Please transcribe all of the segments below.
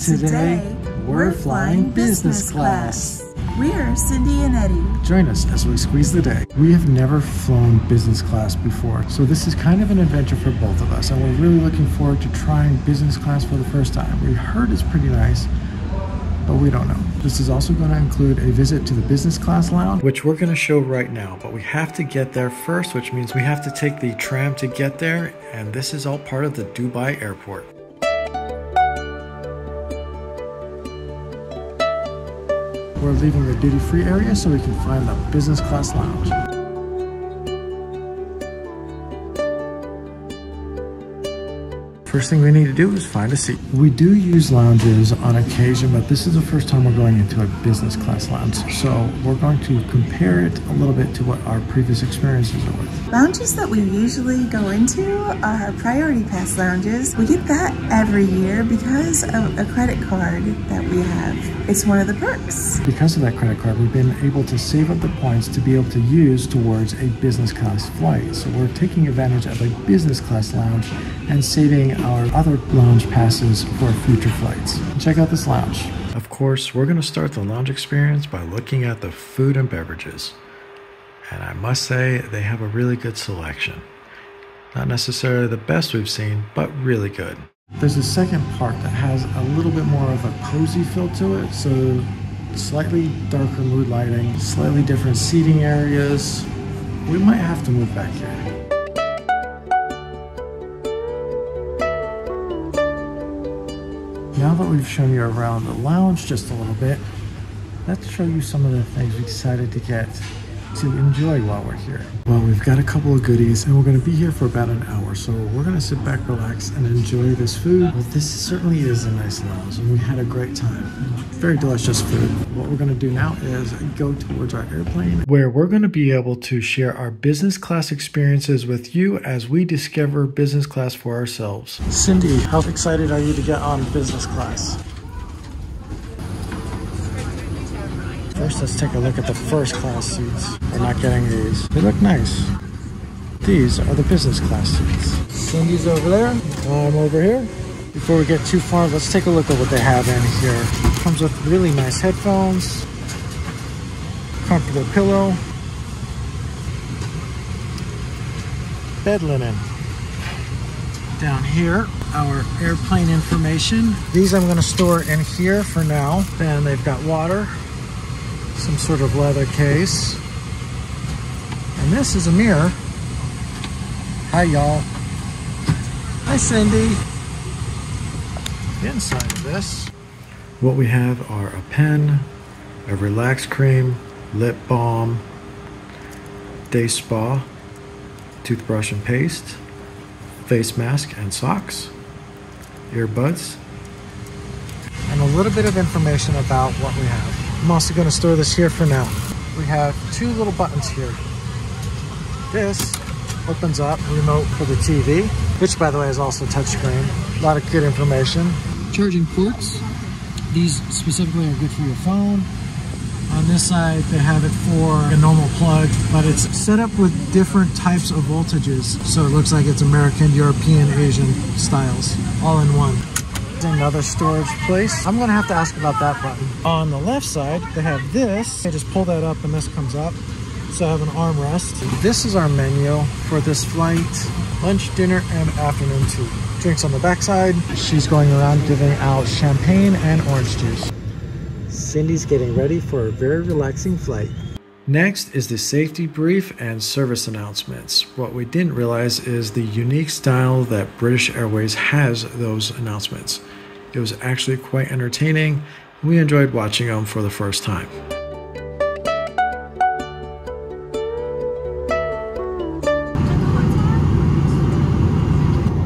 Today, we're flying business class. We're Cindy and Eddie. Join us as we squeeze the day. We have never flown business class before, so this is kind of an adventure for both of us, and we're really looking forward to trying business class for the first time. We heard it's pretty nice, but we don't know. This is also going to include a visit to the business class lounge, which we're going to show right now, but we have to get there first, which means we have to take the tram to get there, and this is all part of the Dubai airport. We're leaving the duty-free area so we can find the business class lounge. First thing we need to do is find a seat. We do use lounges on occasion, but this is the first time we're going into a business class lounge. So we're going to compare it a little bit to what our previous experiences are with. Lounges that we usually go into are Priority Pass lounges. We get that every year because of a credit card that we have. It's one of the perks. Because of that credit card, we've been able to save up the points to be able to use towards a business class flight. So we're taking advantage of a business class lounge and saving our other lounge passes for future flights. Check out this lounge. Of course, we're going to start the lounge experience by looking at the food and beverages. And I must say, they have a really good selection. Not necessarily the best we've seen, but really good. There's a second part that has a little bit more of a cozy feel to it. So slightly darker mood lighting, slightly different seating areas. We might have to move back here. Now that we've shown you around the lounge just a little bit, let's show you some of the things we decided to get to enjoy while we're here. Well, we've got a couple of goodies and we're going to be here for about an hour, so we're going to sit back, relax, and enjoy this food. Well, this certainly is a nice lounge and we had a great time. Very delicious food. What we're going to do now is go towards our airplane, where we're going to be able to share our business class experiences with you as we discover business class for ourselves. Cindy, how excited are you to get on business class? First, let's take a look at the first class seats. We're not getting these. They look nice. These are the business class seats. Cindy's over there. I'm over here. Before we get too far, let's take a look at what they have in here. Comes with really nice headphones, comfortable pillow, bed linen. Down here, our airplane information. These I'm going to store in here for now. Then they've got water, some sort of leather case, and this is a mirror. Hi y'all. Hi Cindy. Inside of this, what we have are a pen, a relax cream, lip balm, day spa, toothbrush and paste, face mask and socks, earbuds, and a little bit of information about what we have. I'm also going to store this here for now. We have two little buttons here. This opens up, remote for the TV, which by the way is also touchscreen. A lot of good information. Charging ports. These specifically are good for your phone. On this side, they have it for a normal plug, but it's set up with different types of voltages. So it looks like it's American, European, Asian styles, all in one. Another storage place. I'm gonna have to ask about that button. On the left side, they have this. I just pull that up and this comes up. So I have an armrest. This is our menu for this flight. Lunch, dinner, and afternoon tea. Drinks on the backside. She's going around giving out champagne and orange juice. Cindy's getting ready for a very relaxing flight. Next is the safety brief and service announcements. What we didn't realize is the unique style that British Airways has those announcements. It was actually quite entertaining. We enjoyed watching them for the first time.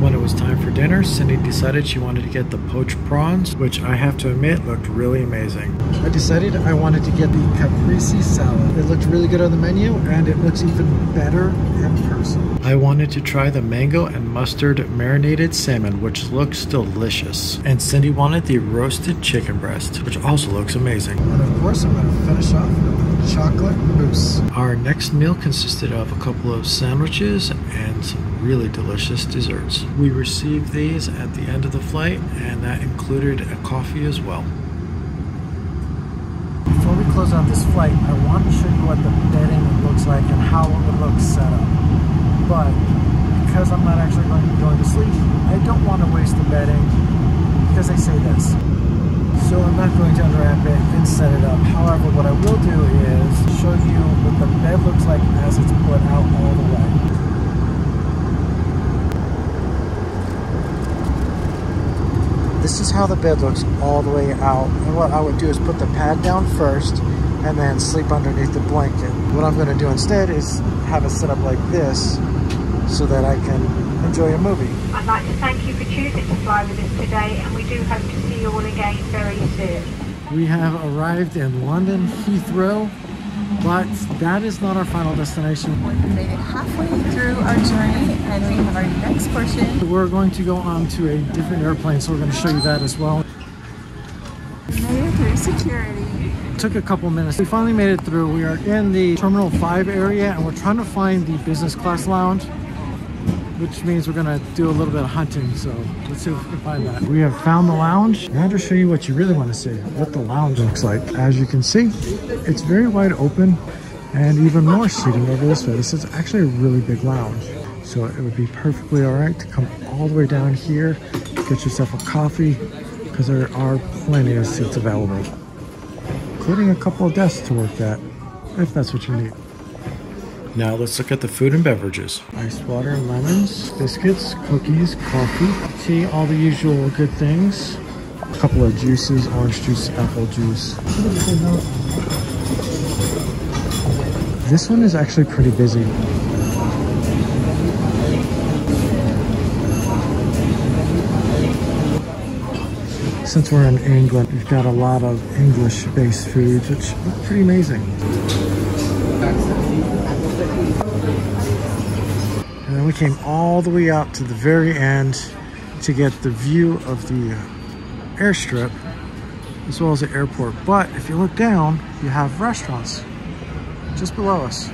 When it was time for dinner, Cindy decided she wanted to get the poached prawns, which I have to admit looked really amazing. I decided I wanted to get the caprese salad. It looked really good on the menu and it looks even better in person. I wanted to try the mango and mustard marinated salmon, which looks delicious. And Cindy wanted the roasted chicken breast, which also looks amazing. And of course, I'm going to finish off with chocolate mousse. Our next meal consisted of a couple of sandwiches and some really delicious desserts. We received these at the end of the flight, and that included a coffee as well. Before we close out this flight, I want to show you what the bedding looks like and how it would look set up. But because I'm not actually going to be going to sleep, I don't want to waste the bedding because they say this. So I'm not going to unwrap it and set it up. However, what I will do is show you what the bed looks like as it's put out all the way. This is how the bed looks all the way out. And what I would do is put the pad down first and then sleep underneath the blanket. What I'm going to do instead is have it set up like this so that I can enjoy a movie. I'd like to thank you for choosing to fly with us today, and we do hope to see you all again very soon. We have arrived in London Heathrow, but that is not our final destination. We made it halfway through our journey and we have our next portion. We're going to go on to a different airplane, so we're going to show you that as well. We made it through security. It took a couple minutes. We finally made it through. We are in the Terminal 5 area and we're trying to find the business class lounge, which means we're gonna do a little bit of hunting, so let's see if we can find that. We have found the lounge. Now to show you what you really want to see, what the lounge looks like. As you can see, it's very wide open and even more seating over this way. This is actually a really big lounge. So it would be perfectly all right to come all the way down here, get yourself a coffee, because there are plenty of seats available, including a couple of desks to work at, if that's what you need. Now let's look at the food and beverages. Iced water, lemons, biscuits, cookies, coffee, tea, all the usual good things. A couple of juices, orange juice, apple juice. This one is actually pretty busy. Since we're in England, we've got a lot of English-based foods, which look pretty amazing. And then we came all the way out to the very end to get the view of the airstrip as well as the airport. But if you look down, you have restaurants just below us.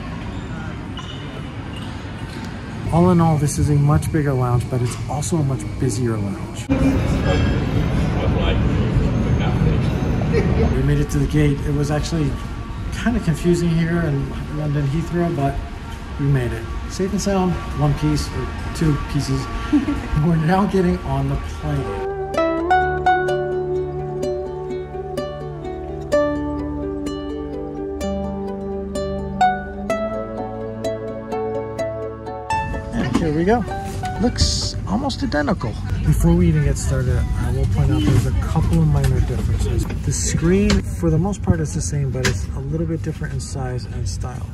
All in all, this is a much bigger lounge, but it's also a much busier lounge. We made it to the gate. It was actually kind of confusing here in London Heathrow, but we made it. Safe and sound, one piece or two pieces. We're now getting on the plane. And here we go. Looks almost identical. Before we even get started, I will point out there's a couple of minor differences. The screen, for the most part, is the same, but it's a little bit different in size and style.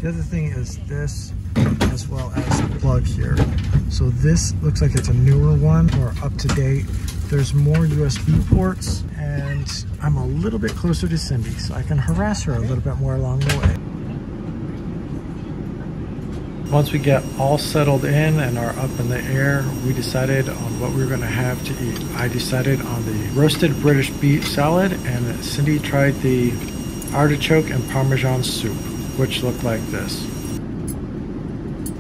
The other thing is this, as well as the plug here. So this looks like it's a newer one, or up to date. There's more USB ports, and I'm a little bit closer to Cindy, so I can harass her a little bit more along the way. Once we get all settled in and are up in the air, we decided on what we were going to have to eat. I decided on the roasted British beef salad, and Cindy tried the artichoke and Parmesan soup, which looked like this.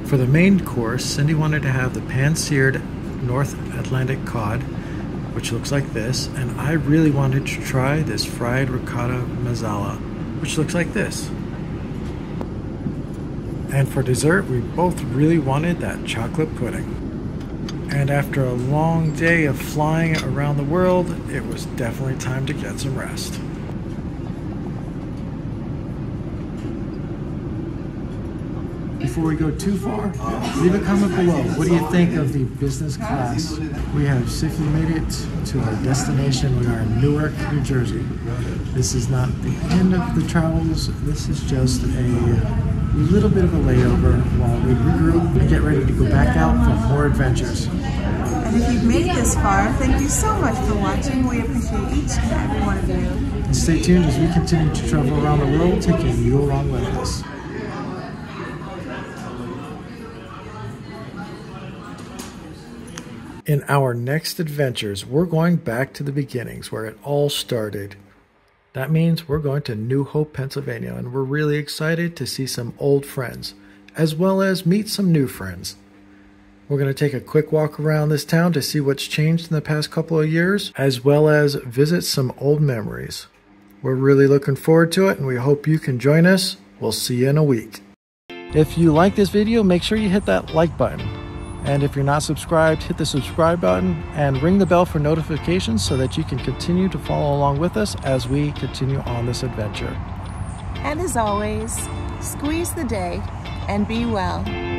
For the main course, Cindy wanted to have the pan-seared North Atlantic cod, which looks like this, and I really wanted to try this fried ricotta mazzala, which looks like this. And for dessert, we both really wanted that chocolate pudding. And after a long day of flying around the world, it was definitely time to get some rest. Before we go too far, leave a comment below. What do you think of the business class? We have safely made it to our destination. We are in Newark, New Jersey. This is not the end of the travels. This is just a little bit of a layover while we regroup and get ready to go back out for more adventures. And if you've made it this far, thank you so much for watching. We appreciate each and every one of you. And stay tuned as we continue to travel around the world, taking you along with us. In our next adventures, we're going back to the beginnings where it all started. That means we're going to New Hope, Pennsylvania, and we're really excited to see some old friends, as well as meet some new friends. We're going to take a quick walk around this town to see what's changed in the past couple of years, as well as visit some old memories. We're really looking forward to it, and we hope you can join us. We'll see you in a week. If you like this video, make sure you hit that like button. And if you're not subscribed, hit the subscribe button and ring the bell for notifications so that you can continue to follow along with us as we continue on this adventure. And as always, squeeze the day and be well.